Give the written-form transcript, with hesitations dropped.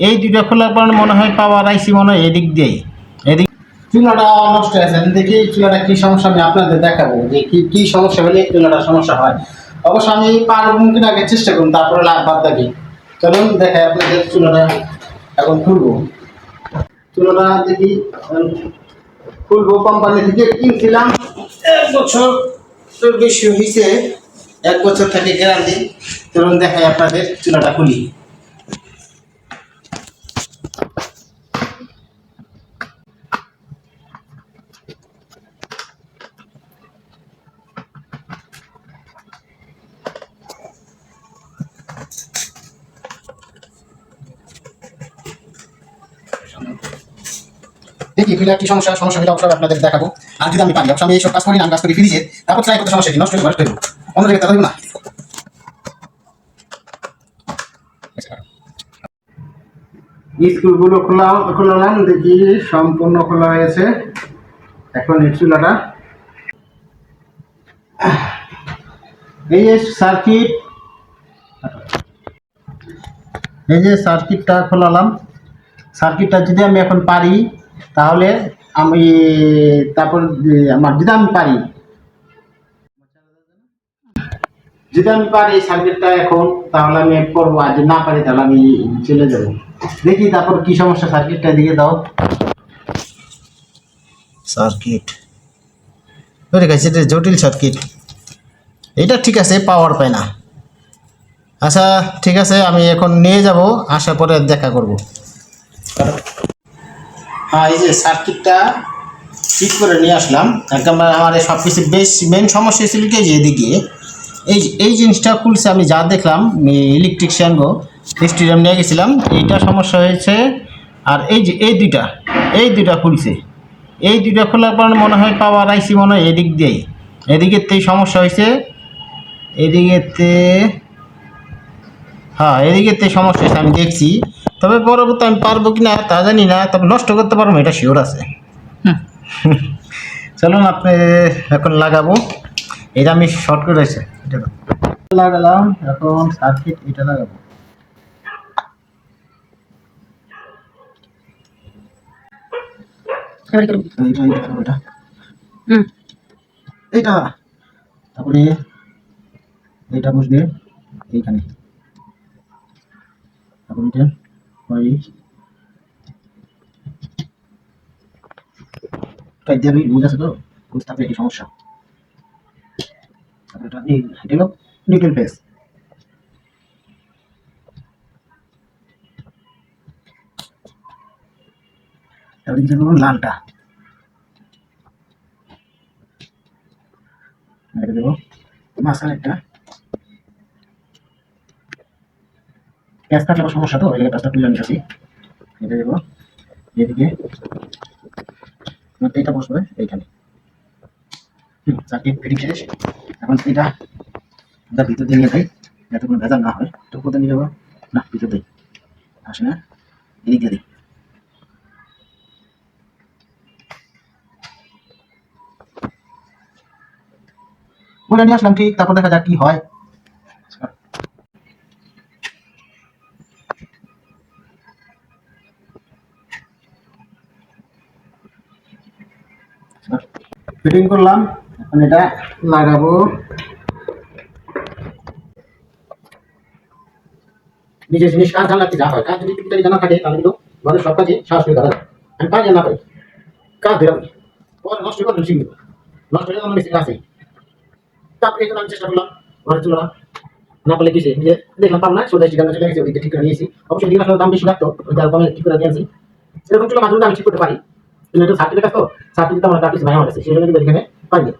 এই দুইটা খোলার পর মনে হয় পাওয়ার আইসি মনে হয় এদিক দিয়েই এদিক। চুলাটা নষ্ট হয়েছে, দেখি চুলাটা কি সমস্যা আমি আপনাদের দেখাবো যে কি সমস্যা হলে চুলাটা সমস্যা হয়। অবশ্য আমি পারব কিনা আগে চেষ্টা করুন, তারপরে বাদ দেখি। চলুন দেখাই আপনাদের চুলাটা এখন খুলবো। চুলাটা দেখি খুলবো, কোম্পানি থেকে কিনছিলাম 1 বছর বেশি হয়েছে, 1 বছর থেকে গ্যারান্টি। চলুন দেখাই আপনাদের চুলাটা খুলি। দেখি ফিলে কি সমস্যা হলে অবশ্যই আপনাদের দেখাবো। আর যদি আমি পারি, অবশ্যই আমি এইসব কাজ করি না, কাজ করি ফ্রিজে, তারপর ট্রাই করতে সমস্যা কি, নষ্ট হয়ে যাবে, অন্য জায়গায় তাহলে না। স্ক্রুগুলো খোলালাম, দেখি সম্পূর্ণ খোলা হয়েছে। এখন এই চুলাটা, এই যে সার্কিট, এই যে সার্কিটটা খোলালাম। সার্কিটটা যদি আমি এখন পারি তাহলে আমি তারপর আমার যদি আমি পারি সার্কিটটা এখন, তাহলে আমি করবো। আর যদি না পারি তাহলে আমি চলে যাব। দেখি তারপর কি সমস্যা, সার্কিটটা দিকে দাও। সার্কিট এটা জটিল সার্কিট, এটা ঠিক আছে, পাওয়ার পায় না। আচ্ছা ঠিক আছে, আমি এখন নিয়ে যাব, আসার পরে দেখা করব। হ্যাঁ, এই যে সার্কিটটা ঠিক করে নিয়ে আসলাম একদম। আমার সব কিছু বেশ মেন সমস্যা ছিল কি, যে এদিকে এই জিনিসটা খুলছে, আমি যা দেখলাম ইলেকট্রিশিয়ান স্টেডিয়াম নিয়ে গেছিলাম, এইটা সমস্যা হয়েছে। আর এই যে এই দুইটা খুলছে, এই দুইটা খোলার পর মনে হয় পাওয়ার আইসি মনে হয় এদিক দিয়েই, এদিকেতেই সমস্যা হয়েছে, এদিকেতে, হ্যাঁ এদিকেতে সমস্যা হয়েছে আমি দেখছি। তবে পরবর্তী আমি পারবো কিনা তা জানি না, তবে নষ্ট করতে পারবো এটা শিওর আছে। চলুন আপনি এখন লাগাবো। এটা আমি শর্ট করেছে, এটা লাগালাম। এখন সার্কিট এটা লাগাবো। এইটা তারপরে এইটা বসবে এইখানে, তারপরে এটা আমি বুঝাচ্ছে তো, বুঝতে হবে কি সমস্যা। তারপরে এটা হলো নিউট্রাল ফেস। তারপরে দিতে হবে লালটা, এটা দেবো মাঝখানে একটা প্যাঁচ থাকলে সমস্যা, তো এই প্যাঁচটা তুলে নিতেছি। এটা দেবো এদিকে, এটা বসবে এইখানে। সার্কিট ফিটিং শেষ। এখন এটা ভিতর দিয়ে নিয়ে যাই, যাতে কোনো ভেজাল না হয়। তো কোথায় নিয়ে যাবো না, ভিতর দিই, আসে না, এদিক দিয়ে দিই। বলে নিয়ে আসলাম ঠিক, তারপর দেখা যাক কি হয়। ফিটিং করলাম, এখন এটা লাগাবো। নিজের জিনিস কাজ জানলে যা হয়, কাজ যদি টুকটাকি জানা থাকে তাহলে কিন্তু ঘরের সব কাজে সাহস করে দাঁড়াবে। আমি কাজ না পারি, কাজ বেরোবে, পরে নষ্ট করে শিখবে, নষ্ট হয়ে আমার বেশি কাজে। তারপরে এই আমি চেষ্টা করলাম ঘরে চলো না পারলে কিছু যে দেখলাম পাম না, সোজা ঠিকানা চলে গেছে, ওইদিকে ঠিক করে নিয়েছি। অবশ্যই ঠিক আসলে দাম বেশি লাগতো, ওই যার কমে ঠিক করে নিয়েছি। এরকম চলো মাঝে আমি ঠিক করতে পারি, কিন্তু এটা সার্টিফিকেট কাজ তো, সার্টিফিকেট আমার কাছে ভাই আমার কাছে, সেই জন্য কিন্তু এখানে পাইনি।